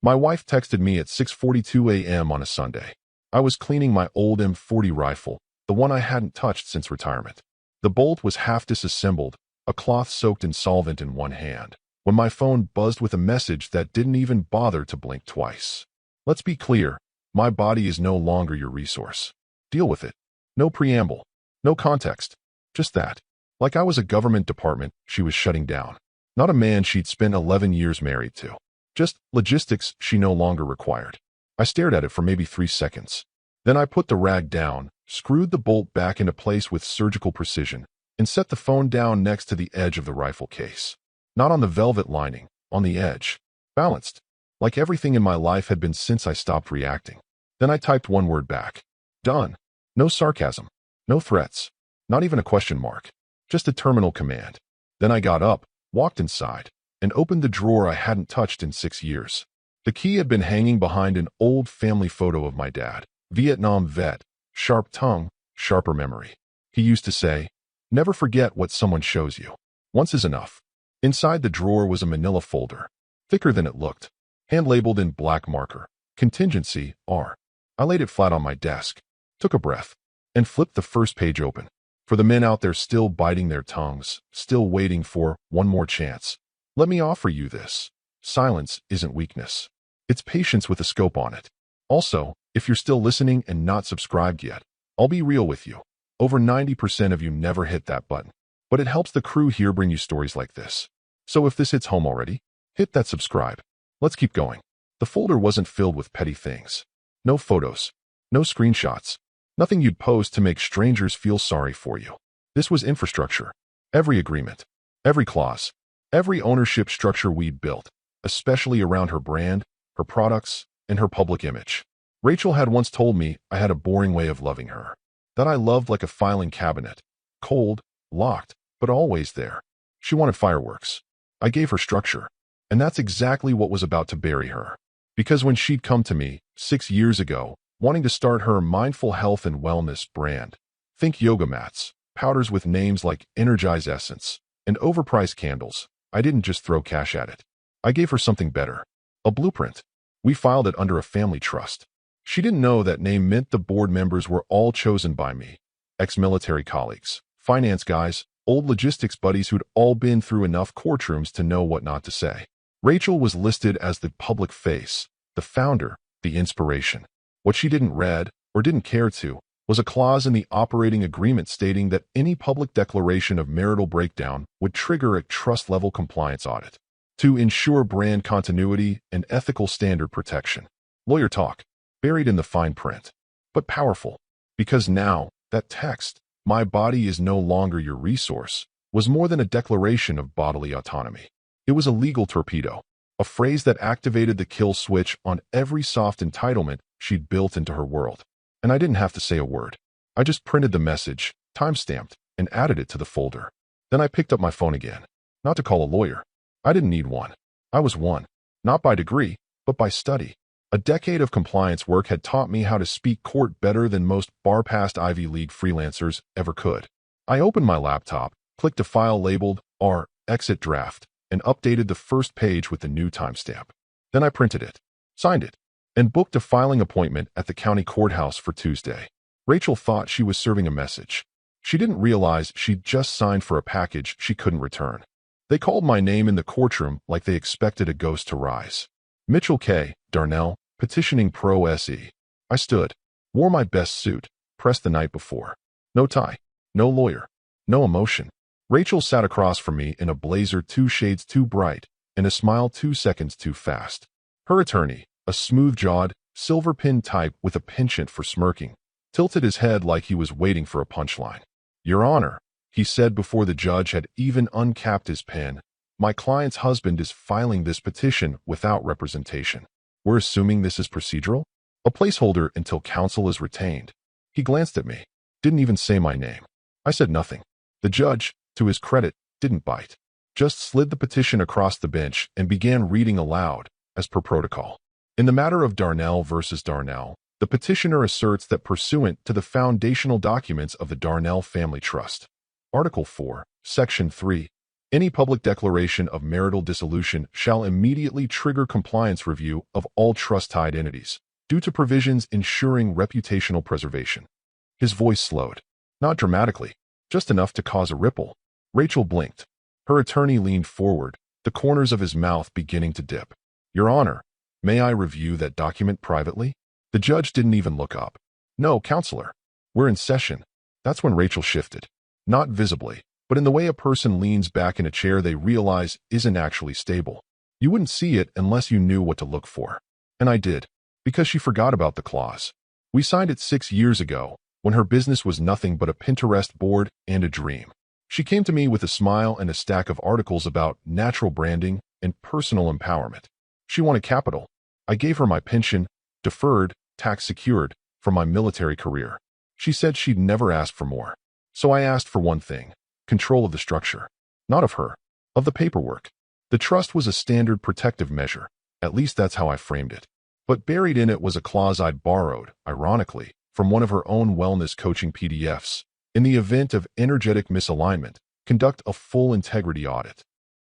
My wife texted me at 6:42 a.m. on a Sunday. I was cleaning my old M40 rifle, the one I hadn't touched since retirement. The bolt was half disassembled, a cloth soaked in solvent in one hand, when my phone buzzed with a message that didn't even bother to blink twice. Let's be clear, my body is no longer your resource. Deal with it. No preamble. No context. Just that. Like I was a government department she was shutting down. Not a man she'd spent 11 years married to. Just logistics she no longer required. I stared at it for maybe 3 seconds. Then I put the rag down, screwed the bolt back into place with surgical precision, and set the phone down next to the edge of the rifle case. Not on the velvet lining, on the edge. Balanced. Like everything in my life had been since I stopped reacting. Then I typed one word back. Done. No sarcasm. No threats. Not even a question mark. Just a terminal command. Then I got up, walked inside, and opened the drawer I hadn't touched in 6 years. The key had been hanging behind an old family photo of my dad. Vietnam vet. Sharp tongue, sharper memory. He used to say, never forget what someone shows you. Once is enough. Inside the drawer was a manila folder. Thicker than it looked. Hand-labeled in black marker. Contingency, R. I laid it flat on my desk, took a breath, and flipped the first page open. For the men out there still biting their tongues, still waiting for one more chance, let me offer you this. Silence isn't weakness. It's patience with a scope on it. Also, if you're still listening and not subscribed yet, I'll be real with you. Over 90% of you never hit that button. But it helps the crew here bring you stories like this. So if this hits home already, hit that subscribe. Let's keep going. The folder wasn't filled with petty things. No photos. No screenshots. Nothing you'd post to make strangers feel sorry for you. This was infrastructure. Every agreement. Every clause. Every ownership structure we'd built, especially around her brand, her products, and her public image. Rachel had once told me I had a boring way of loving her. That I loved like a filing cabinet. Cold, locked, but always there. She wanted fireworks. I gave her structure. And that's exactly what was about to bury her. Because when she'd come to me, 6 years ago, wanting to start her mindful health and wellness brand, think yoga mats, powders with names like Energize Essence, and overpriced candles, I didn't just throw cash at it. I gave her something better. A blueprint. We filed it under a family trust. She didn't know that name meant the board members were all chosen by me. Ex-military colleagues, finance guys, old logistics buddies who'd all been through enough courtrooms to know what not to say. Rachel was listed as the public face, the founder, the inspiration. What she didn't read, or didn't care to, was a clause in the operating agreement stating that any public declaration of marital breakdown would trigger a trust-level compliance audit to ensure brand continuity and ethical standard protection. Lawyer talk, buried in the fine print, but powerful, because now, that text, my body is no longer your resource, was more than a declaration of bodily autonomy. It was a legal torpedo, a phrase that activated the kill switch on every soft entitlement she'd built into her world. And I didn't have to say a word. I just printed the message, time-stamped, and added it to the folder. Then I picked up my phone again. Not to call a lawyer. I didn't need one. I was one. Not by degree, but by study. A decade of compliance work had taught me how to speak court better than most bar-passed Ivy League freelancers ever could. I opened my laptop, clicked a file labeled R, exit draft, and updated the first page with the new timestamp. Then I printed it, signed it, and booked a filing appointment at the county courthouse for Tuesday. Rachel thought she was serving a message. She didn't realize she'd just signed for a package she couldn't return. They called my name in the courtroom like they expected a ghost to rise. Mitchell K. Darnell, petitioning pro SE. I stood, wore my best suit, pressed the night before. No tie, no lawyer, no emotion. Rachel sat across from me in a blazer 2 shades too bright and a smile 2 seconds too fast. Her attorney, a smooth-jawed, silver-pin type with a penchant for smirking, tilted his head like he was waiting for a punchline. Your Honor, he said before the judge had even uncapped his pen, my client's husband is filing this petition without representation. We're assuming this is procedural? A placeholder until counsel is retained. He glanced at me, didn't even say my name. I said nothing. The judge, to his credit, didn't bite. Just slid the petition across the bench and began reading aloud, as per protocol. In the matter of Darnell versus Darnell, the petitioner asserts that pursuant to the foundational documents of the Darnell Family Trust, Article 4, Section 3, Any public declaration of marital dissolution shall immediately trigger compliance review of all trust-tied entities, due to provisions ensuring reputational preservation. His voice slowed. Not dramatically, just enough to cause a ripple. Rachel blinked. Her attorney leaned forward, the corners of his mouth beginning to dip. Your Honor, may I review that document privately? The judge didn't even look up. No, counselor. We're in session. That's when Rachel shifted. Not visibly, but in the way a person leans back in a chair they realize isn't actually stable. You wouldn't see it unless you knew what to look for. And I did, because she forgot about the clause. We signed it 6 years ago, when her business was nothing but a Pinterest board and a dream. She came to me with a smile and a stack of articles about natural branding and personal empowerment. She wanted capital. I gave her my pension, deferred, tax-secured, from my military career. She said she'd never ask for more. So I asked for one thing: control of the structure. Not of her, of the paperwork. The trust was a standard protective measure. At least that's how I framed it. But buried in it was a clause I'd borrowed, ironically, from one of her own wellness coaching PDFs. In the event of energetic misalignment, conduct a full integrity audit.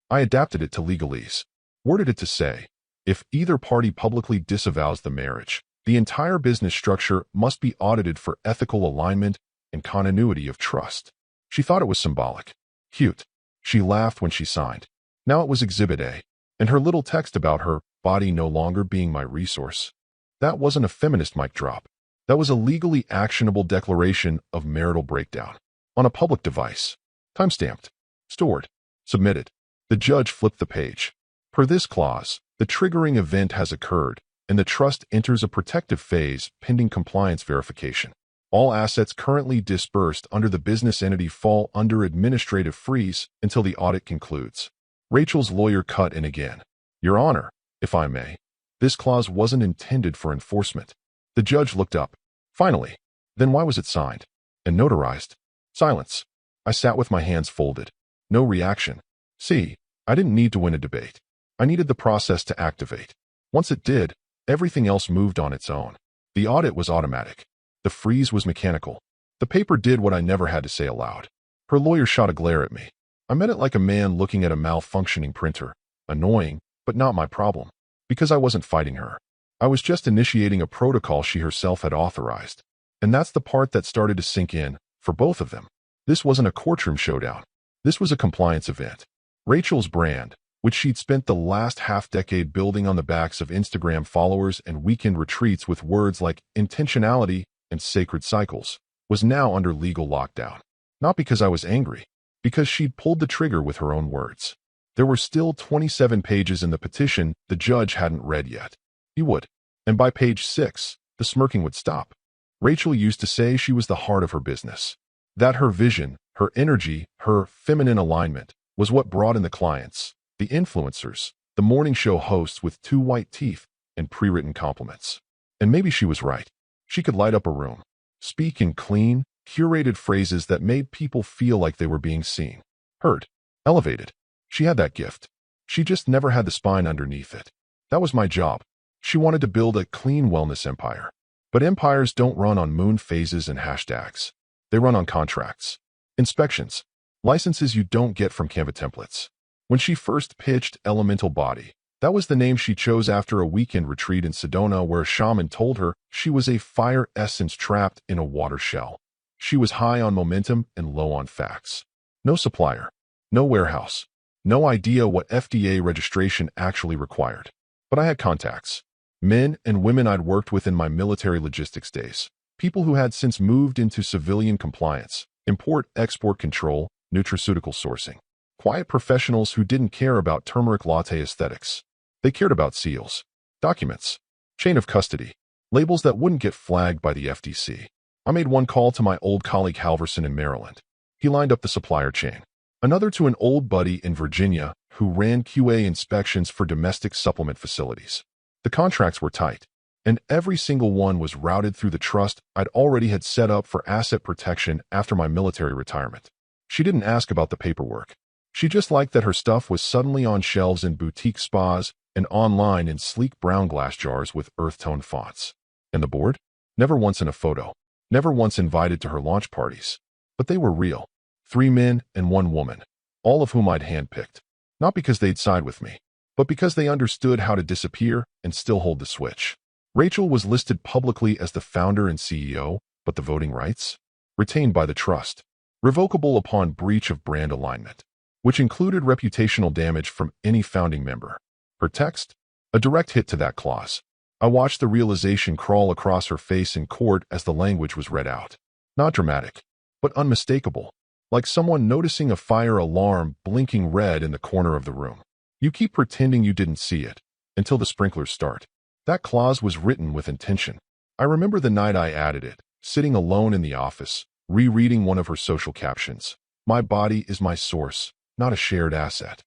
I adapted it to legalese. Worded it to say, if either party publicly disavows the marriage, the entire business structure must be audited for ethical alignment and continuity of trust. She thought it was symbolic. Cute. She laughed when she signed. Now it was Exhibit A, and her little text about her body no longer being my resource. That wasn't a feminist mic drop. That was a legally actionable declaration of marital breakdown. On a public device. Timestamped. Stored. Submitted. The judge flipped the page. Per this clause, the triggering event has occurred, and the trust enters a protective phase pending compliance verification. All assets currently disbursed under the business entity fall under administrative freeze until the audit concludes. Rachel's lawyer cut in again. Your Honor, if I may, this clause wasn't intended for enforcement. The judge looked up. Finally. Then why was it signed? And notarized? Silence. I sat with my hands folded. No reaction. See, I didn't need to win a debate. I needed the process to activate. Once it did, everything else moved on its own. The audit was automatic. The freeze was mechanical. The paper did what I never had to say aloud. Her lawyer shot a glare at me. I met it like a man looking at a malfunctioning printer. Annoying, but not my problem. Because I wasn't fighting her. I was just initiating a protocol she herself had authorized. And that's the part that started to sink in, for both of them. This wasn't a courtroom showdown. This was a compliance event. Rachel's brand, which she'd spent the last half-decade building on the backs of Instagram followers and weekend retreats with words like intentionality and sacred cycles, was now under legal lockdown. Not because I was angry, because she'd pulled the trigger with her own words. There were still 27 pages in the petition the judge hadn't read yet. He would. And by page 6, the smirking would stop. Rachel used to say she was the heart of her business. That her vision, her energy, her feminine alignment was what brought in the clients, the influencers, the morning show hosts with 2 white teeth and pre-written compliments. And maybe she was right. She could light up a room, speak in clean, curated phrases that made people feel like they were being seen, heard, elevated. She had that gift. She just never had the spine underneath it. That was my job. She wanted to build a clean wellness empire. But empires don't run on moon phases and hashtags. They run on contracts, inspections, licenses you don't get from Canva templates. When she first pitched Elemental Body, that was the name she chose after a weekend retreat in Sedona where a shaman told her she was a fire essence trapped in a water shell. She was high on momentum and low on facts. No supplier, no warehouse, no idea what FDA registration actually required. But I had contacts. Men and women I'd worked with in my military logistics days. People who had since moved into civilian compliance, import-export control, nutraceutical sourcing. Quiet professionals who didn't care about turmeric latte aesthetics. They cared about seals, documents, chain of custody, labels that wouldn't get flagged by the FTC. I made one call to my old colleague Halverson in Maryland. He lined up the supplier chain. Another to an old buddy in Virginia who ran QA inspections for domestic supplement facilities. The contracts were tight, and every single one was routed through the trust I'd already had set up for asset protection after my military retirement. She didn't ask about the paperwork. She just liked that her stuff was suddenly on shelves in boutique spas and online in sleek brown glass jars with earth-tone fonts. And the board? Never once in a photo. Never once invited to her launch parties. But they were real. 3 men and 1 woman. all of whom I'd handpicked. Not because they'd side with me, but because they understood how to disappear and still hold the switch. Rachel was listed publicly as the founder and CEO, but the voting rights? Retained by the trust. Revocable upon breach of brand alignment, which included reputational damage from any founding member. Her text? A direct hit to that clause. I watched the realization crawl across her face in court as the language was read out. Not dramatic, but unmistakable, like someone noticing a fire alarm blinking red in the corner of the room. You keep pretending you didn't see it until the sprinklers start. That clause was written with intention. I remember the night I added it, sitting alone in the office, rereading one of her social captions. My body is my source, not a shared asset.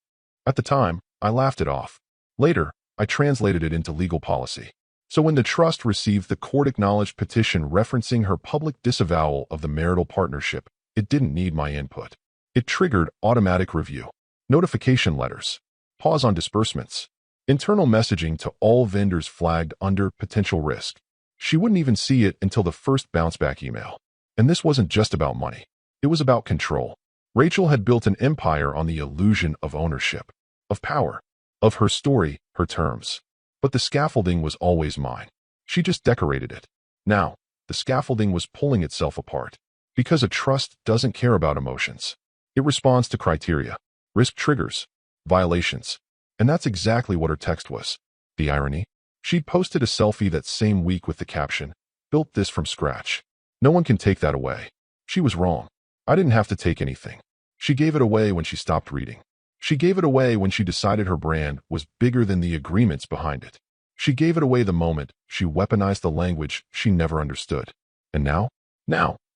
At the time, I laughed it off. Later, I translated it into legal policy. So when the trust received the court-acknowledged petition referencing her public disavowal of the marital partnership, it didn't need my input. It triggered automatic review, notification letters, pause on disbursements, internal messaging to all vendors flagged under potential risk. She wouldn't even see it until the first bounce-back email. And this wasn't just about money. It was about control. Rachel had built an empire on the illusion of ownership, of power, of her story, her terms. But the scaffolding was always mine. She just decorated it. Now, the scaffolding was pulling itself apart. Because a trust doesn't care about emotions. It responds to criteria, risk triggers, violations. And that's exactly what her text was. The irony? She'd posted a selfie that same week with the caption, "Built this from scratch." No one can take that away. She was wrong. I didn't have to take anything. She gave it away when she stopped reading. She gave it away when she decided her brand was bigger than the agreements behind it. She gave it away the moment she weaponized the language she never understood. And now,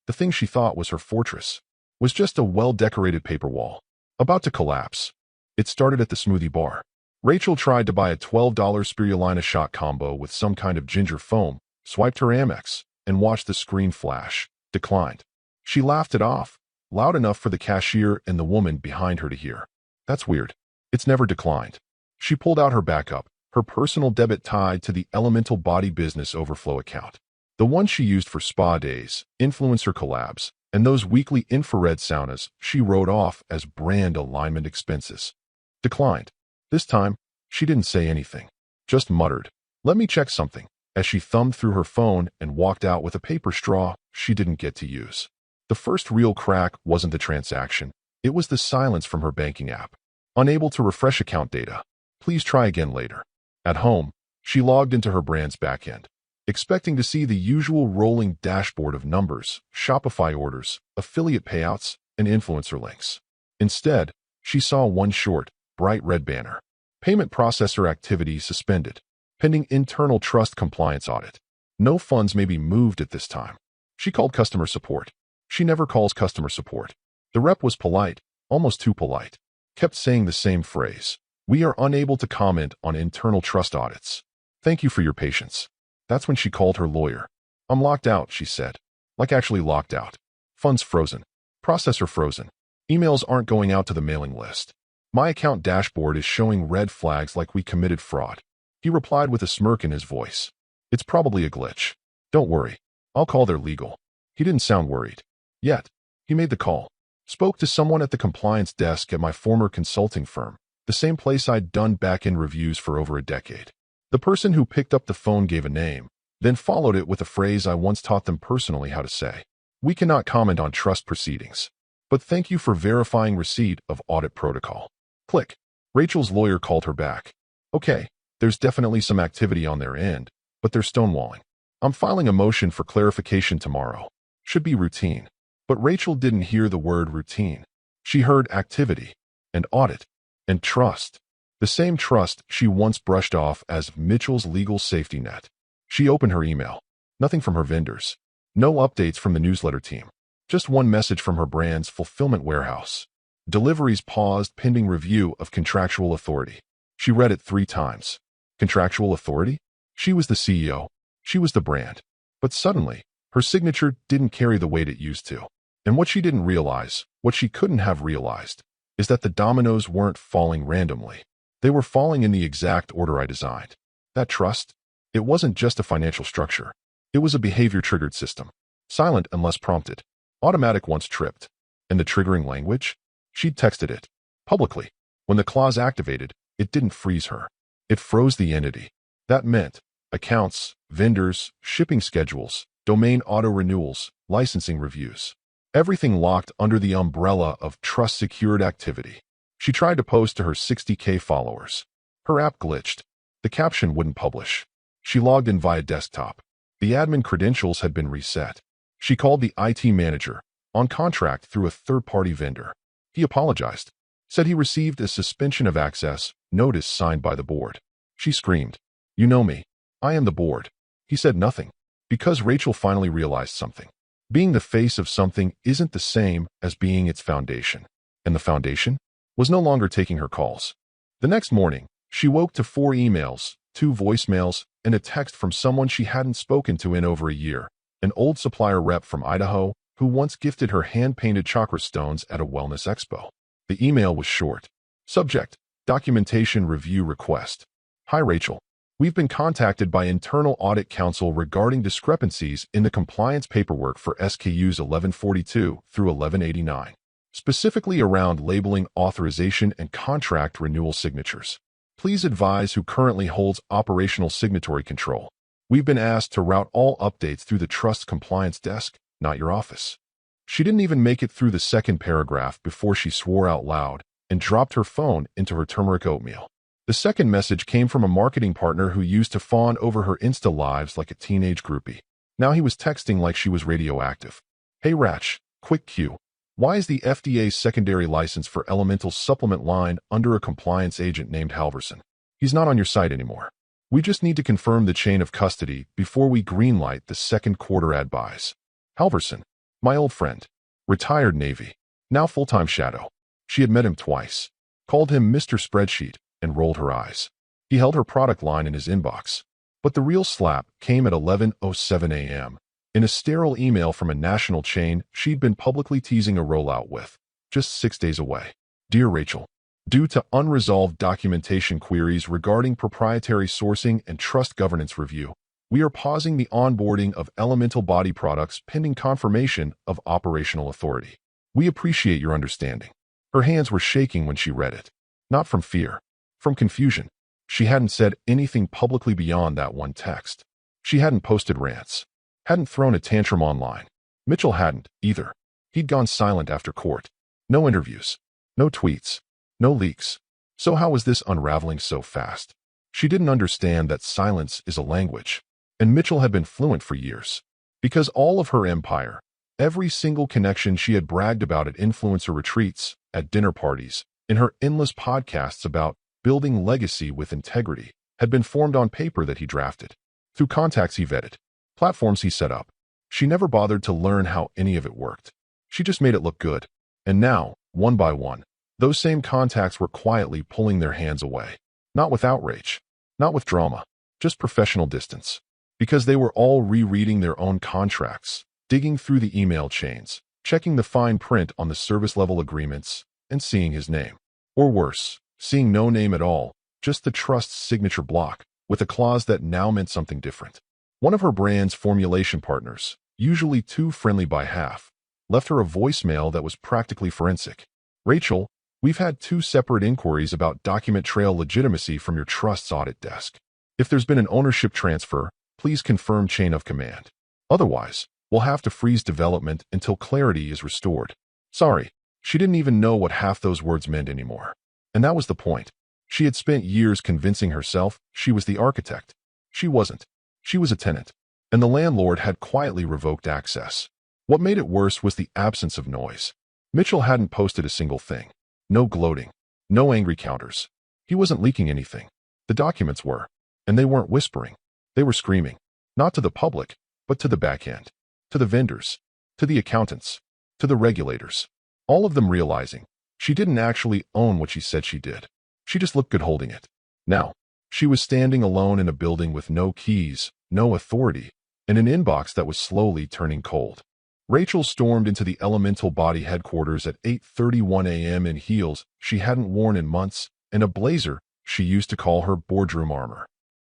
the thing she thought was her fortress was just a well-decorated paper wall, about to collapse. It started at the smoothie bar. Rachel tried to buy a $12 spirulina shot combo with some kind of ginger foam, swiped her Amex, and watched the screen flash. Declined. She laughed it off, loud enough for the cashier and the woman behind her to hear. That's weird. It's never declined. She pulled out her backup, her personal debit tied to the Elemental Body Business Overflow account. The one she used for spa days, influencer collabs, and those weekly infrared saunas she wrote off as brand alignment expenses. Declined. This time, she didn't say anything. Just muttered, "Let me check something," as she thumbed through her phone and walked out with a paper straw she didn't get to use. The first real crack wasn't the transaction. It was the silence from her banking app. Unable to refresh account data. Please try again later. At home, she logged into her brand's backend, expecting to see the usual rolling dashboard of numbers, Shopify orders, affiliate payouts, and influencer links. Instead, she saw one short, bright red banner. Payment processor activity suspended, pending internal trust compliance audit. No funds may be moved at this time. She called customer support. She never calls customer support. The rep was polite, almost too polite. Kept saying the same phrase. "We are unable to comment on internal trust audits. Thank you for your patience." That's when she called her lawyer. "I'm locked out," she said. Like actually locked out. Funds frozen. Processor frozen. Emails aren't going out to the mailing list. My account dashboard is showing red flags like we committed fraud. He replied with a smirk in his voice. "It's probably a glitch. Don't worry. I'll call their legal." He didn't sound worried. Yet, he made the call. Spoke to someone at the compliance desk at my former consulting firm, the same place I'd done back-end reviews for over a decade. The person who picked up the phone gave a name, then followed it with a phrase I once taught them personally how to say. "We cannot comment on trust proceedings, but thank you for verifying receipt of audit protocol." Click. Rachel's lawyer called her back. "Okay, there's definitely some activity on their end, but they're stonewalling. I'm filing a motion for clarification tomorrow. Should be routine." But Rachel didn't hear the word routine. She heard activity, and audit, and trust. The same trust she once brushed off as Mitchell's legal safety net. She opened her email. Nothing from her vendors. No updates from the newsletter team. Just one message from her brand's fulfillment warehouse. Deliveries paused pending review of contractual authority. She read it 3 times. Contractual authority? She was the CEO. She was the brand. But suddenly, her signature didn't carry the weight it used to. And what she didn't realize, what she couldn't have realized, is that the dominoes weren't falling randomly. They were falling in the exact order I designed. That trust? It wasn't just a financial structure. It was a behavior-triggered system. Silent unless prompted. Automatic once tripped. And the triggering language? She'd texted it. publicly. When the clause activated, it didn't freeze her. It froze the entity. That meant accounts, vendors, shipping schedules, domain auto-renewals, licensing reviews. Everything locked under the umbrella of trust-secured activity. She tried to post to her 60K followers. Her app glitched. The caption wouldn't publish. She logged in via desktop. The admin credentials had been reset. She called the IT manager, on contract through a third-party vendor. He apologized, said he received a suspension of access notice signed by the board. She screamed, "You know me. I am the board." He said nothing, because Rachel finally realized something. Being the face of something isn't the same as being its foundation. And the foundation was no longer taking her calls. The next morning, she woke to 4 emails, 2 voicemails, and a text from someone she hadn't spoken to in over a year, an old supplier rep from Idaho who once gifted her hand-painted chakra stones at a wellness expo. The email was short. Subject: Documentation Review Request. Hi Rachel. We've been contacted by internal audit counsel regarding discrepancies in the compliance paperwork for SKUs 1142 through 1189, specifically around labeling, authorization, and contract renewal signatures. Please advise who currently holds operational signatory control. We've been asked to route all updates through the trust compliance desk, not your office. She didn't even make it through the second paragraph before she swore out loud and dropped her phone into her turmeric oatmeal. The second message came from a marketing partner who used to fawn over her Insta lives like a teenage groupie. Now he was texting like she was radioactive. Hey Ratch, quick cue. Why is the FDA's secondary license for elemental supplement line under a compliance agent named Halverson? He's not on your site anymore. We just need to confirm the chain of custody before we greenlight the second quarter ad buys. Halverson, my old friend, retired Navy, now full-time shadow. She had met him twice, called him Mr. Spreadsheet, and rolled her eyes. He held her product line in his inbox. But the real slap came at 11:07 a.m. in a sterile email from a national chain she'd been publicly teasing a rollout with, just 6 days away. Dear Rachel, due to unresolved documentation queries regarding proprietary sourcing and trust governance review, we are pausing the onboarding of elemental body products pending confirmation of operational authority. We appreciate your understanding. Her hands were shaking when she read it. Not from fear, from confusion. She hadn't said anything publicly beyond that one text. She hadn't posted rants, hadn't thrown a tantrum online. Mitchell hadn't, either. He'd gone silent after court. No interviews, no tweets, no leaks. So how was this unraveling so fast? She didn't understand that silence is a language, and Mitchell had been fluent for years. Because all of her empire, every single connection she had bragged about at influencer retreats, at dinner parties, in her endless podcasts about building legacy with integrity, had been formed on paper that he drafted, through contacts he vetted, platforms he set up. She never bothered to learn how any of it worked. She just made it look good. And now, one by one, those same contacts were quietly pulling their hands away. Not with outrage, not with drama, just professional distance. Because they were all rereading their own contracts, digging through the email chains, checking the fine print on the service-level agreements, and seeing his name. Or worse, seeing no name at all, just the trust's signature block, with a clause that now meant something different. One of her brand's formulation partners, usually too friendly by half, left her a voicemail that was practically forensic. Rachel, we've had 2 separate inquiries about document trail legitimacy from your trust's audit desk. If there's been an ownership transfer, please confirm chain of command. Otherwise, we'll have to freeze development until clarity is restored. Sorry, she didn't even know what half those words meant anymore. And that was the point. She had spent years convincing herself she was the architect. She wasn't. She was a tenant. And the landlord had quietly revoked access. What made it worse was the absence of noise. Mitchell hadn't posted a single thing. No gloating. No angry counters. He wasn't leaking anything. The documents were. And they weren't whispering. They were screaming. Not to the public, but to the back end. To the vendors. To the accountants. To the regulators. All of them realizing she didn't actually own what she said she did. She just looked good holding it. Now, she was standing alone in a building with no keys, no authority, and an inbox that was slowly turning cold. Rachel stormed into the elemental body headquarters at 8:31 a.m. in heels she hadn't worn in months and a blazer she used to call her boardroom armor.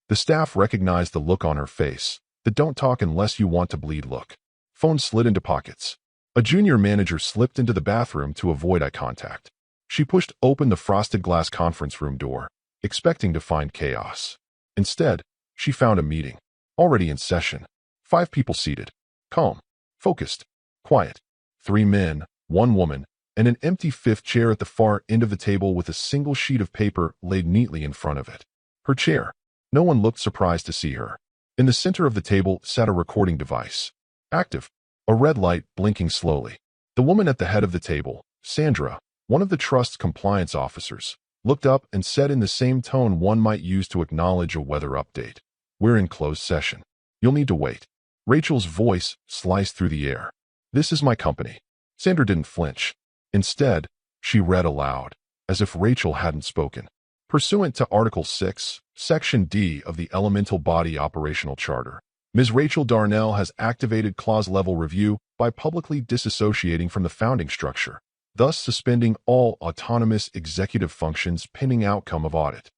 The staff recognized the look on her face, the don't talk unless you want to bleed look. Phone slid into pockets. A junior manager slipped into the bathroom to avoid eye contact. She pushed open the frosted glass conference room door, expecting to find chaos. Instead, she found a meeting, already in session. 5 people seated, calm, focused, quiet. 3 men, 1 woman, and an empty 5th chair at the far end of the table with a single sheet of paper laid neatly in front of it. Her chair. No one looked surprised to see her. In the center of the table sat a recording device. Active. A red light blinking slowly. The woman at the head of the table, Sandra, one of the trust's compliance officers, looked up and said in the same tone one might use to acknowledge a weather update. "We're in closed session. You'll need to wait." Rachel's voice sliced through the air. "This is my company." Sandra didn't flinch. Instead, she read aloud, as if Rachel hadn't spoken. Pursuant to Article 6, Section D of the Elemental Body Operational Charter, Ms. Rachel Darnell has activated clause-level review by publicly disassociating from the founding structure, thus suspending all autonomous executive functions pending outcome of audit.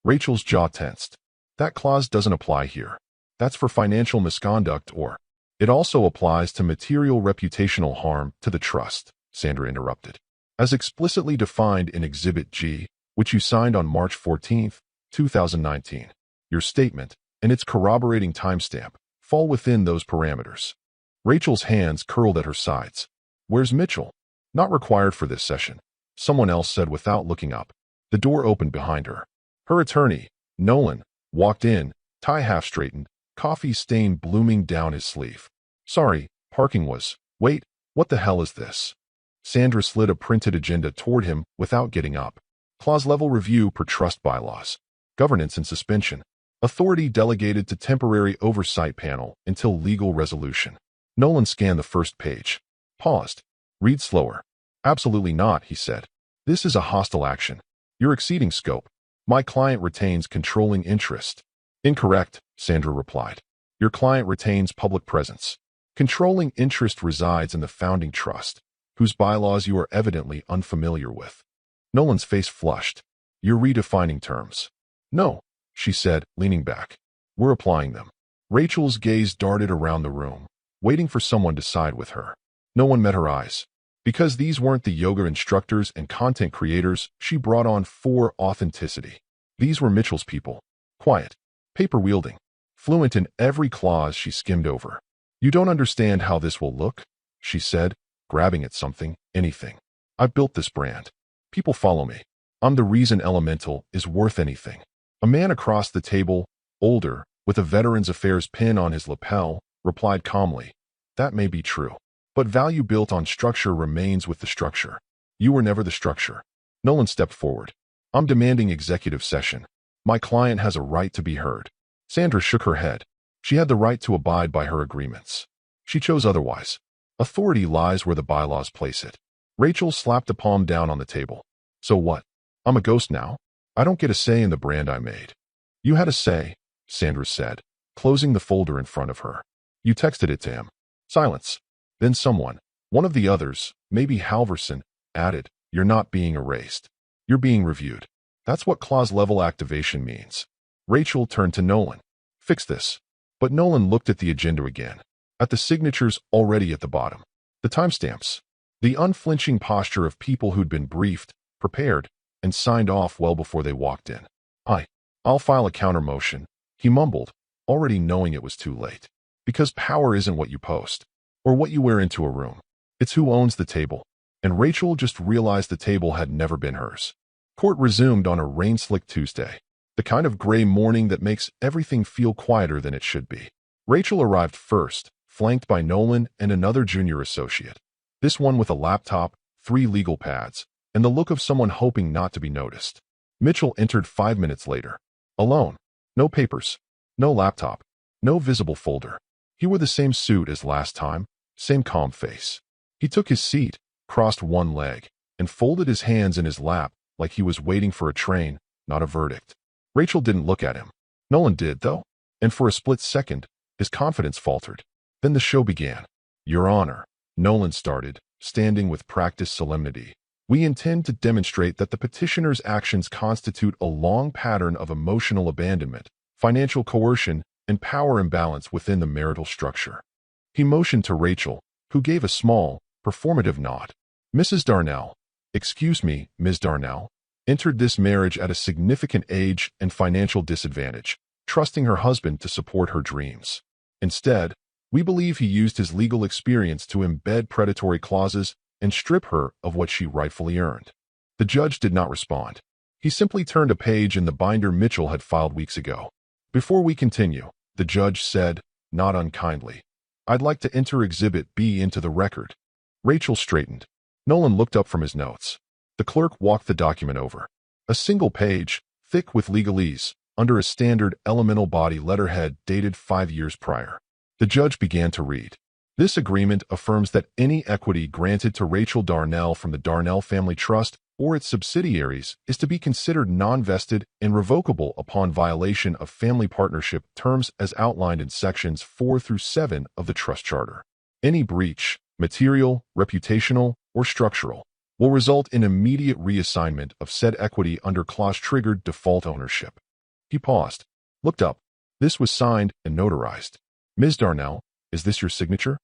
Rachel's jaw tensed. That clause doesn't apply here. That's for financial misconduct or... It also applies to material reputational harm to the trust, Sandra interrupted. As explicitly defined in Exhibit G, which you signed on March 14, 2019. Your statement, and its corroborating timestamp, fall within those parameters. Rachel's hands curled at her sides. "Where's Mitchell?" "Not required for this session," someone else said without looking up. The door opened behind her. Her attorney, Nolan, walked in, tie half straightened, coffee stain blooming down his sleeve. "Sorry, parking was... Wait, what the hell is this?" Sandra slid a printed agenda toward him without getting up. Clause-level review per trust bylaws. Governance and suspension. Authority delegated to temporary oversight panel until legal resolution. Nolan scanned the first page. Paused. "Read slower." "Absolutely not," he said. "This is a hostile action. You're exceeding scope. My client retains controlling interest." "Incorrect," Sandra replied. "Your client retains public presence. Controlling interest resides in the founding trust, whose bylaws you are evidently unfamiliar with." Nolan's face flushed. "You're redefining terms." "No," she said, leaning back. "We're applying them." Rachel's gaze darted around the room, waiting for someone to side with her. No one met her eyes. Because these weren't the yoga instructors and content creators she brought on for authenticity. These were Mitchell's people. Quiet, paper-wielding, fluent in every clause she skimmed over. "You don't understand how this will look," she said, grabbing at something, anything. "I've built this brand. People follow me. I'm the reason Elemental is worth anything." A man across the table, older, with a Veterans Affairs pin on his lapel, replied calmly, "That may be true. But value built on structure remains with the structure. You were never the structure." Nolan stepped forward. "I'm demanding executive session. My client has a right to be heard." Sandra shook her head. She had the right to abide by her agreements. She chose otherwise. Authority lies where the bylaws place it. Rachel slapped a palm down on the table. "So what? I'm a ghost now? I don't get a say in the brand I made." "You had a say," Sandra said, closing the folder in front of her. "You texted it to him." Silence. Then someone, one of the others, maybe Halverson, added, "You're not being erased. You're being reviewed." That's what clause-level activation means. Rachel turned to Nolan. "Fix this." But Nolan looked at the agenda again, at the signatures already at the bottom, the timestamps, the unflinching posture of people who'd been briefed, prepared, and signed off well before they walked in. I'll file a counter motion," he mumbled, already knowing it was too late. Because power isn't what you post, or what you wear into a room. It's who owns the table. And Rachel just realized the table had never been hers. Court resumed on a rain-slick Tuesday, the kind of gray morning that makes everything feel quieter than it should be. Rachel arrived first, flanked by Nolan and another junior associate. This one with a laptop, 3 legal pads, and the look of someone hoping not to be noticed. Mitchell entered 5 minutes later. Alone. No papers. No laptop. No visible folder. He wore the same suit as last time, same calm face. He took his seat, crossed one leg, and folded his hands in his lap like he was waiting for a train, not a verdict. Rachel didn't look at him. Nolan did, though, and for a split second, his confidence faltered. Then the show began. "Your Honor," Nolan started, standing with practiced solemnity. "We intend to demonstrate that the petitioner's actions constitute a long pattern of emotional abandonment, financial coercion, and power imbalance within the marital structure." He motioned to Rachel, who gave a small, performative nod. "Mrs. Darnell, Excuse me, Ms. Darnell, entered this marriage at a significant age and financial disadvantage, trusting her husband to support her dreams. Instead, we believe he used his legal experience to embed predatory clauses and strip her of what she rightfully earned. The judge did not respond. He simply turned a page in the binder Mitchell had filed weeks ago. Before we continue, the judge said, not unkindly, I'd like to enter Exhibit B into the record. Rachel straightened. Nolan looked up from his notes. The clerk walked the document over. A single page, thick with legalese, under a standard elemental body letterhead dated 5 years prior. The judge began to read. This agreement affirms that any equity granted to Rachel Darnell from the Darnell Family Trust or its subsidiaries is to be considered non-vested and revocable upon violation of family partnership terms as outlined in sections 4 through 7 of the trust charter. Any breach, material, reputational, or structural, will result in immediate reassignment of said equity under clause-triggered default ownership. He paused, looked up. This was signed and notarized. Ms. Darnell, is this your signature?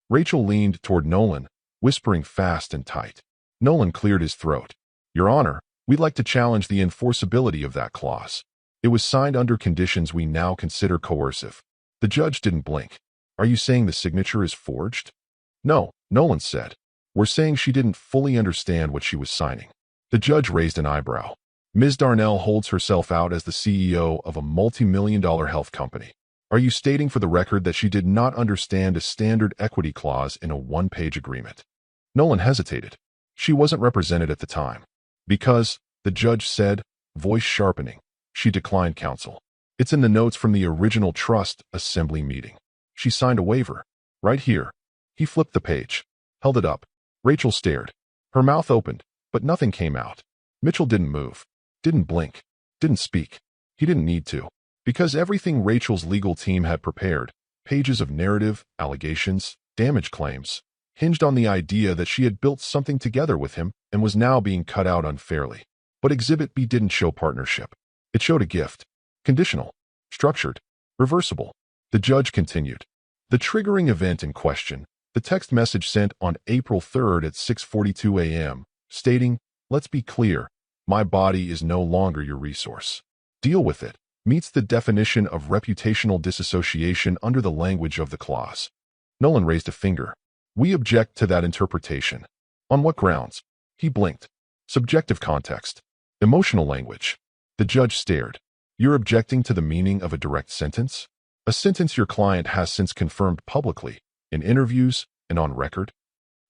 Rachel leaned toward Nolan, whispering fast and tight. Nolan cleared his throat. Your Honor, we'd like to challenge the enforceability of that clause. It was signed under conditions we now consider coercive. The judge didn't blink. Are you saying the signature is forged? No, Nolan said. We're saying she didn't fully understand what she was signing. The judge raised an eyebrow. Ms. Darnell holds herself out as the CEO of a multi-million-dollar health company. Are you stating for the record that she did not understand a standard equity clause in a one-page agreement? Nolan hesitated. She wasn't represented at the time. Because, the judge said, voice sharpening, she declined counsel. It's in the notes from the original trust assembly meeting. She signed a waiver. Right here. He flipped the page, held it up. Rachel stared. Her mouth opened, but nothing came out. Mitchell didn't move, didn't blink, didn't speak. He didn't need to. Because everything Rachel's legal team had prepared, pages of narrative, allegations, damage claims, hinged on the idea that she had built something together with him and was now being cut out unfairly. But Exhibit B didn't show partnership. It showed a gift. Conditional. Structured. Reversible. The judge continued. The triggering event in question, the text message sent on April 3rd at 6:42 a.m., stating, let's be clear, my body is no longer your resource. Deal with it, meets the definition of reputational disassociation under the language of the clause. Nolan raised a finger. We object to that interpretation. On what grounds? He blinked. Subjective context. Emotional language. The judge stared. You're objecting to the meaning of a direct sentence? A sentence your client has since confirmed publicly, in interviews and on record?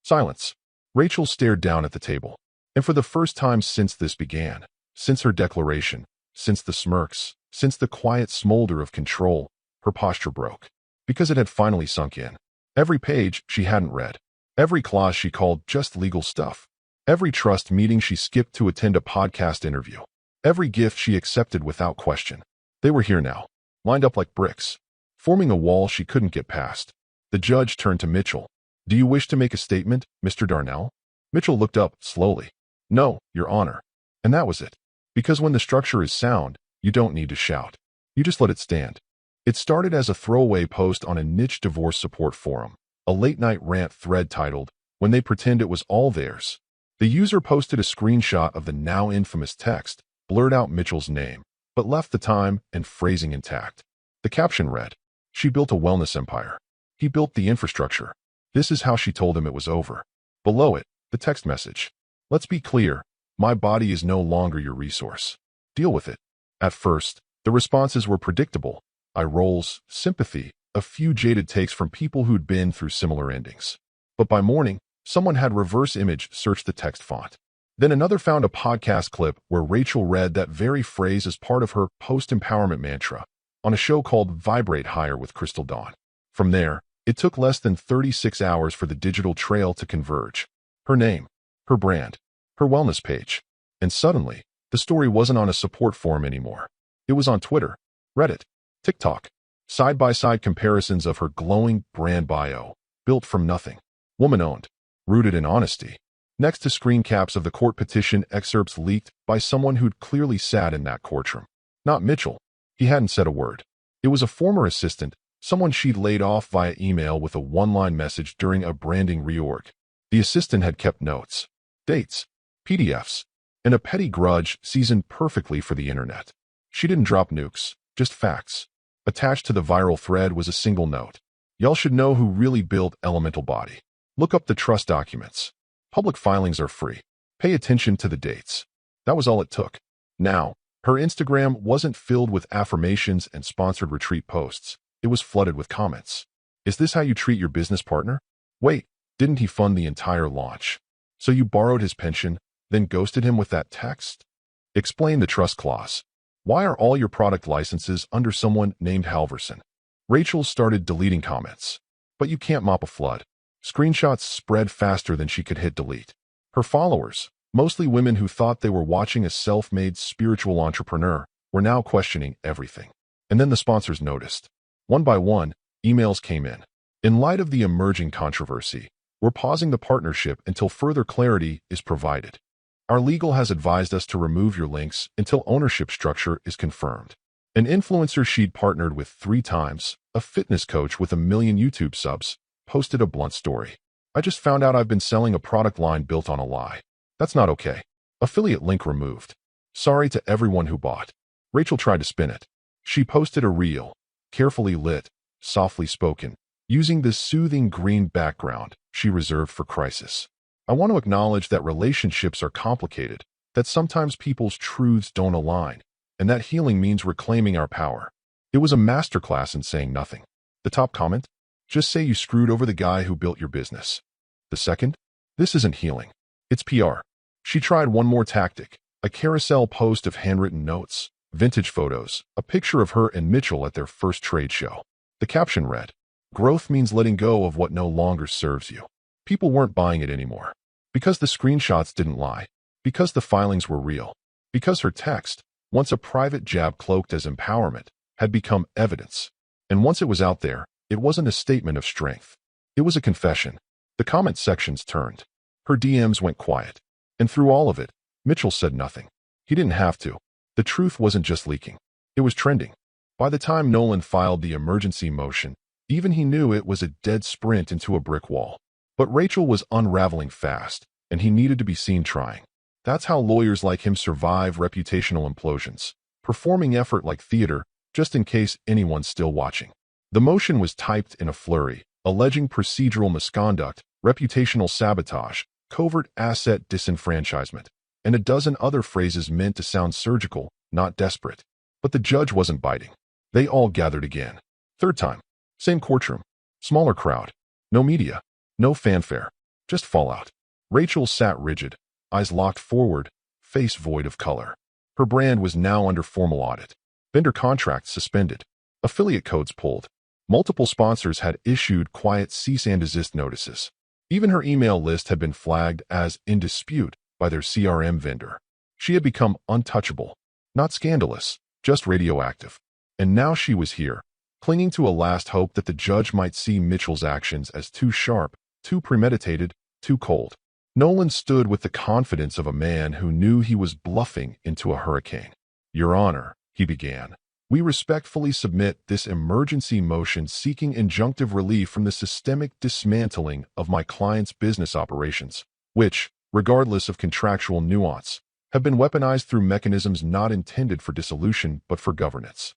Silence. Rachel stared down at the table. And for the first time since this began, since her declaration, since the smirks, since the quiet smolder of control, her posture broke. Because it had finally sunk in. Every page she hadn't read. Every clause she called just legal stuff. Every trust meeting she skipped to attend a podcast interview. Every gift she accepted without question. They were here now, lined up like bricks, forming a wall she couldn't get past. The judge turned to Mitchell. Do you wish to make a statement, Mr. Darnell? Mitchell looked up slowly. No, Your Honor. And that was it. Because when the structure is sound, you don't need to shout. You just let it stand. It started as a throwaway post on a niche divorce support forum, a late-night rant thread titled, When They Pretend It Was All Theirs. The user posted a screenshot of the now infamous text, blurred out Mitchell's name, but left the time and phrasing intact. The caption read, She built a wellness empire. He built the infrastructure. This is how she told him it was over. Below it, the text message. Let's be clear, my body is no longer your resource. Deal with it. At first, the responses were predictable. Eye rolls, sympathy, a few jaded takes from people who'd been through similar endings. But by morning, someone had reverse image searched the text font. Then another found a podcast clip where Rachel read that very phrase as part of her post-empowerment mantra on a show called Vibrate Higher with Crystal Dawn. From there, it took less than 36 hours for the digital trail to converge. Her name, her brand, her wellness page. And suddenly, the story wasn't on a support forum anymore. It was on Twitter, Reddit, TikTok. Side-by-side comparisons of her glowing brand bio, built from nothing. Woman-owned, rooted in honesty. Next to screen caps of the court petition excerpts leaked by someone who'd clearly sat in that courtroom. Not Mitchell. He hadn't said a word. It was a former assistant, someone she'd laid off via email with a one-line message during a branding reorg. The assistant had kept notes, dates, PDFs, and a petty grudge seasoned perfectly for the internet. She didn't drop nukes, just facts. Attached to the viral thread was a single note. Y'all should know who really built Elemental Body. Look up the trust documents. Public filings are free. Pay attention to the dates. That was all it took. Now, her Instagram wasn't filled with affirmations and sponsored retreat posts. It was flooded with comments. Is this how you treat your business partner? Wait, didn't he fund the entire launch? So you borrowed his pension, then ghosted him with that text? Explain the trust clause. Why are all your product licenses under someone named Halverson? Rachel started deleting comments. But you can't mop a flood. Screenshots spread faster than she could hit delete. Her followers, mostly women who thought they were watching a self-made spiritual entrepreneur, were now questioning everything. And then the sponsors noticed. One by one, emails came in. In light of the emerging controversy, we're pausing the partnership until further clarity is provided. Our legal has advised us to remove your links until ownership structure is confirmed. An influencer she'd partnered with 3 times, a fitness coach with 1 million YouTube subs, posted a blunt story. I just found out I've been selling a product line built on a lie. That's not okay. Affiliate link removed. Sorry to everyone who bought. Rachel tried to spin it. She posted a reel, carefully lit, softly spoken, using the soothing green background she reserved for crisis. I want to acknowledge that relationships are complicated, that sometimes people's truths don't align, and that healing means reclaiming our power. It was a masterclass in saying nothing. The top comment? Just say you screwed over the guy who built your business. The second? This isn't healing. It's PR. She tried one more tactic, a carousel post of handwritten notes, vintage photos, a picture of her and Mitchell at their first trade show. The caption read, "Growth means letting go of what no longer serves you." People weren't buying it anymore. Because the screenshots didn't lie. Because the filings were real. Because her text, once a private jab cloaked as empowerment, had become evidence. And once it was out there, it wasn't a statement of strength. It was a confession. The comment sections turned. Her DMs went quiet. And through all of it, Mitchell said nothing. He didn't have to. The truth wasn't just leaking. It was trending. By the time Nolan filed the emergency motion, even he knew it was a dead sprint into a brick wall. But Rachel was unraveling fast, and he needed to be seen trying. That's how lawyers like him survive reputational implosions, performing effort like theater, just in case anyone's still watching. The motion was typed in a flurry, alleging procedural misconduct, reputational sabotage, covert asset disenfranchisement, and a dozen other phrases meant to sound surgical, not desperate. But the judge wasn't biting. They all gathered again. Third time. Same courtroom. Smaller crowd. No media. No fanfare. Just fallout. Rachel sat rigid, eyes locked forward, face void of color. Her brand was now under formal audit. Vendor contracts suspended. Affiliate codes pulled. Multiple sponsors had issued quiet cease and desist notices. Even her email list had been flagged as in dispute by their CRM vendor. She had become untouchable. Not scandalous, just radioactive. And now she was here, clinging to a last hope that the judge might see Mitchell's actions as too sharp, too premeditated, too cold. Nolan stood with the confidence of a man who knew he was bluffing into a hurricane. "Your Honor," he began, "we respectfully submit this emergency motion seeking injunctive relief from the systemic dismantling of my client's business operations, which, regardless of contractual nuance, have been weaponized through mechanisms not intended for dissolution but for governance."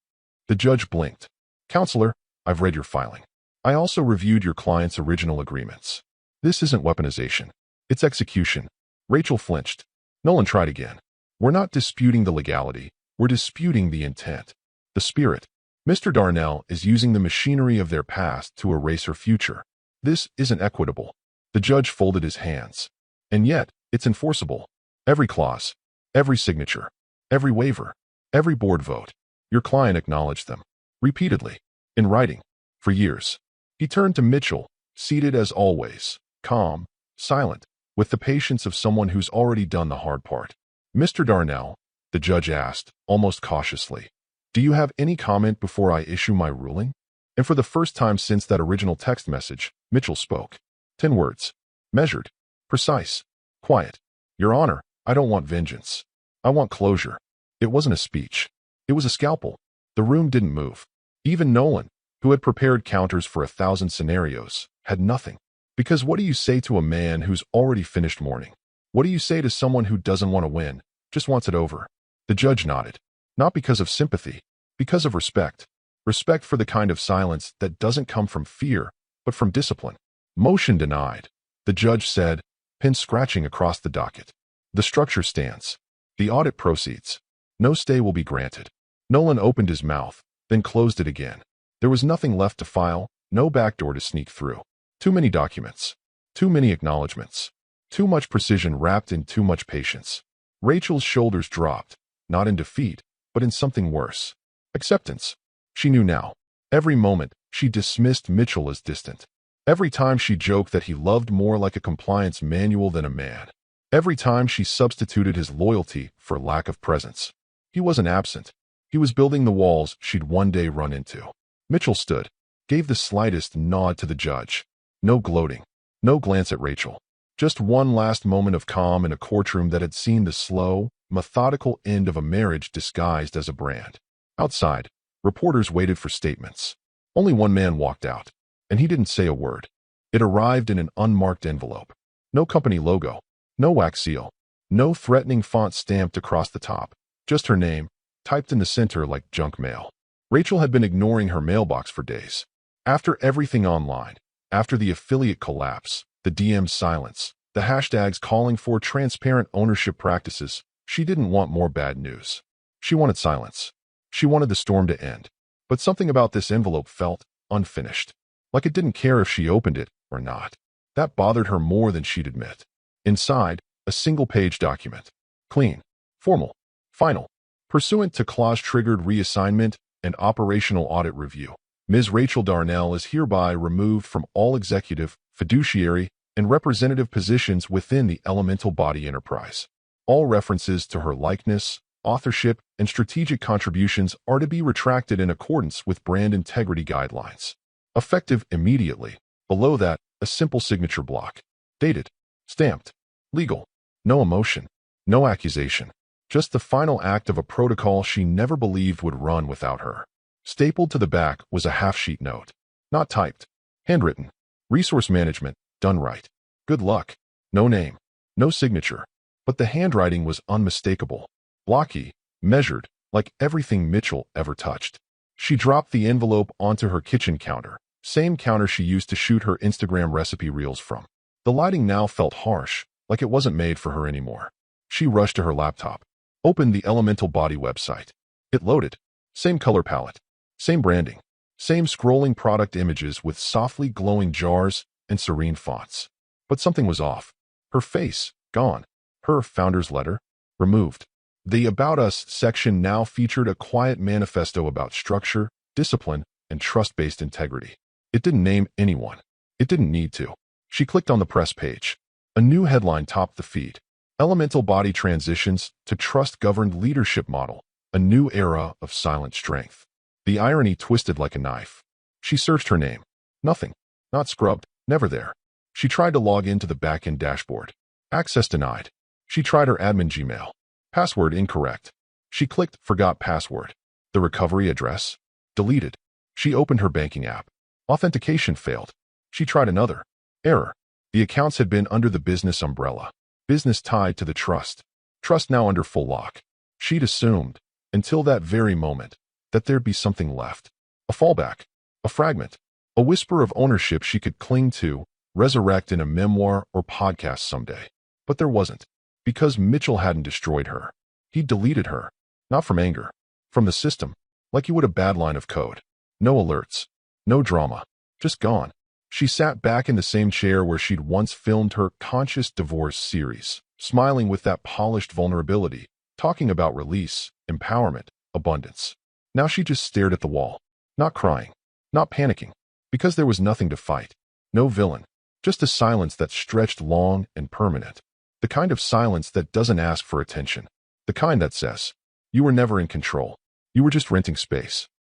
The judge blinked. "Counselor, I've read your filing. I also reviewed your client's original agreements. This isn't weaponization. It's execution." Rachel flinched. Nolan tried again. "We're not disputing the legality. We're disputing the intent. The spirit. Mr. Darnell is using the machinery of their past to erase her future. This isn't equitable." The judge folded his hands. "And yet, it's enforceable. Every clause. Every signature. Every waiver. Every board vote. Your client acknowledged them. Repeatedly. In writing. For years." He turned to Mitchell, seated as always, calm, silent, with the patience of someone who's already done the hard part. "Mr. Darnell," the judge asked, almost cautiously, "do you have any comment before I issue my ruling?" And for the first time since that original text message, Mitchell spoke. 10 words. Measured. Precise. Quiet. "Your Honor, I don't want vengeance. I want closure." It wasn't a speech. It was a scalpel. The room didn't move. Even Nolan, who had prepared counters for 1,000 scenarios, had nothing. Because what do you say to a man who's already finished mourning? What do you say to someone who doesn't want to win, just wants it over? The judge nodded. Not because of sympathy, because of respect. Respect for the kind of silence that doesn't come from fear, but from discipline. Motion denied. The judge said, pen scratching across the docket. The structure stands. The audit proceeds. No stay will be granted. Nolan opened his mouth, then closed it again. There was nothing left to file, no backdoor to sneak through. Too many documents. Too many acknowledgments. Too much precision wrapped in too much patience. Rachel's shoulders dropped, not in defeat, but in something worse. Acceptance. She knew now. Every moment, she dismissed Mitchell as distant. Every time she joked that he loved more like a compliance manual than a man. Every time she substituted his loyalty for lack of presence. He wasn't absent. He was building the walls she'd one day run into. Mitchell stood, gave the slightest nod to the judge. No gloating. No glance at Rachel. Just one last moment of calm in a courtroom that had seen the slow, methodical end of a marriage disguised as a brand. Outside, reporters waited for statements. Only one man walked out, and he didn't say a word. It arrived in an unmarked envelope. No company logo, no wax seal, no threatening font stamped across the top, just her name, typed in the center like junk mail. Rachel had been ignoring her mailbox for days. After everything online, after the affiliate collapse, the DM silence, the hashtags calling for transparent ownership practices, she didn't want more bad news. She wanted silence. She wanted the storm to end. But something about this envelope felt unfinished. Like it didn't care if she opened it or not. That bothered her more than she'd admit. Inside, a single-page document. Clean. Formal. Final. Pursuant to clause-triggered reassignment and operational audit review, Ms. Rachel Darnell is hereby removed from all executive, fiduciary, and representative positions within the Elemental Body enterprise. All references to her likeness, authorship, and strategic contributions are to be retracted in accordance with brand integrity guidelines. Effective immediately. Below that, a simple signature block. Dated. Stamped. Legal. No emotion. No accusation. Just the final act of a protocol she never believed would run without her. Stapled to the back was a half-sheet note. Not typed. Handwritten. Resource management, done right. Good luck. No name. No signature. But the handwriting was unmistakable. Blocky, measured, like everything Mitchell ever touched. She dropped the envelope onto her kitchen counter, same counter she used to shoot her Instagram recipe reels from. The lighting now felt harsh, like it wasn't made for her anymore. She rushed to her laptop, opened the Elemental Body website. It loaded. Same color palette. Same branding. Same scrolling product images with softly glowing jars and serene fonts. But something was off. Her face, gone. Her founder's letter, removed. The About Us section now featured a quiet manifesto about structure, discipline, and trust-based integrity. It didn't name anyone. It didn't need to. She clicked on the press page. A new headline topped the feed. Elemental Body transitions to trust-governed leadership model, a new era of silent strength. The irony twisted like a knife. She searched her name. Nothing. Not scrubbed. Never there. She tried to log into the back-end dashboard. Access denied. She tried her admin Gmail. Password incorrect. She clicked Forgot Password. The recovery address? Deleted. She opened her banking app. Authentication failed. She tried another. Error. The accounts had been under the business umbrella. Business tied to the trust. Trust now under full lock. She'd assumed, until that very moment, that there'd be something left. A fallback. A fragment. A whisper of ownership she could cling to, resurrect in a memoir or podcast someday. But there wasn't. Because Mitchell hadn't destroyed her. He'd deleted her. Not from anger. From the system. Like you would a bad line of code. No alerts. No drama. Just gone. She sat back in the same chair where she'd once filmed her Conscious Divorce series, smiling with that polished vulnerability, talking about release, empowerment, abundance. Now she just stared at the wall. Not crying. Not panicking. Because there was nothing to fight. No villain. Just a silence that stretched long and permanent. The kind of silence that doesn't ask for attention. The kind that says, you were never in control. You were just renting space.